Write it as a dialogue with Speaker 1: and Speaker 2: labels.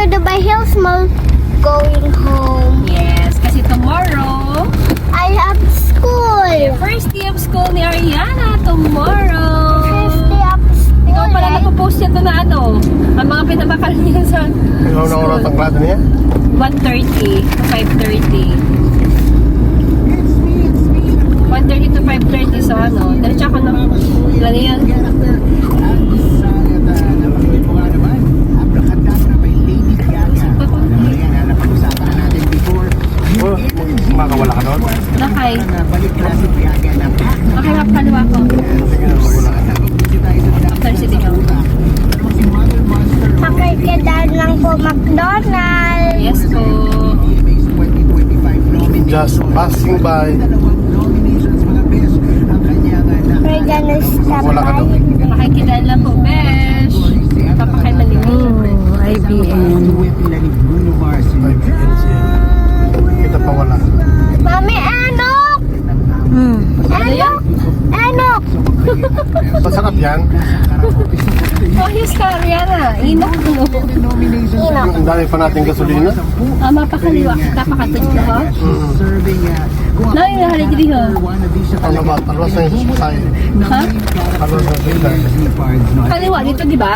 Speaker 1: to Dubai Hills Mall going home.
Speaker 2: Yes, kasi tomorrow,
Speaker 1: I have school.
Speaker 2: first day of school ni Ariana tomorrow.
Speaker 1: First day of school.
Speaker 2: Ikaw pala napopost niya to na ano, ang mga pinabakal niya sa
Speaker 3: Ikaw na oras ang klase niya?
Speaker 2: 1:30 to 5:30. 1:30 to 5:30 sa ano. Diretso ako ng ano yan.
Speaker 3: Oh, makakawala ka doon?
Speaker 2: Nakay. Okay, kaliwa ko.
Speaker 3: Sige na, wala ka.
Speaker 2: After City Hall.
Speaker 1: Pakikidaan lang po McDonald's.
Speaker 2: Yes po.
Speaker 3: Just passing by.
Speaker 1: We're gonna stop
Speaker 3: Wala ka
Speaker 1: by.
Speaker 3: doon.
Speaker 2: Makikidaan lang po, besh. Papakay malinis.
Speaker 4: IBM.
Speaker 3: Kita pa wala.
Speaker 1: Mami, anok!
Speaker 2: Ano yan?
Speaker 1: Anok!
Speaker 3: Masarap yan.
Speaker 2: Oh, yes ka, Ariana. Inok mo.
Speaker 1: Inok.
Speaker 3: Ang dami pa nating gasolina.
Speaker 2: Mapakaliwa. Kapakatid ko, ha? Nay, nahali dito, ha?
Speaker 3: Ano ba? Talwas na yung sasay.
Speaker 2: Ha?
Speaker 3: Talwas na yung sasay.
Speaker 2: Kaliwa dito, di ba?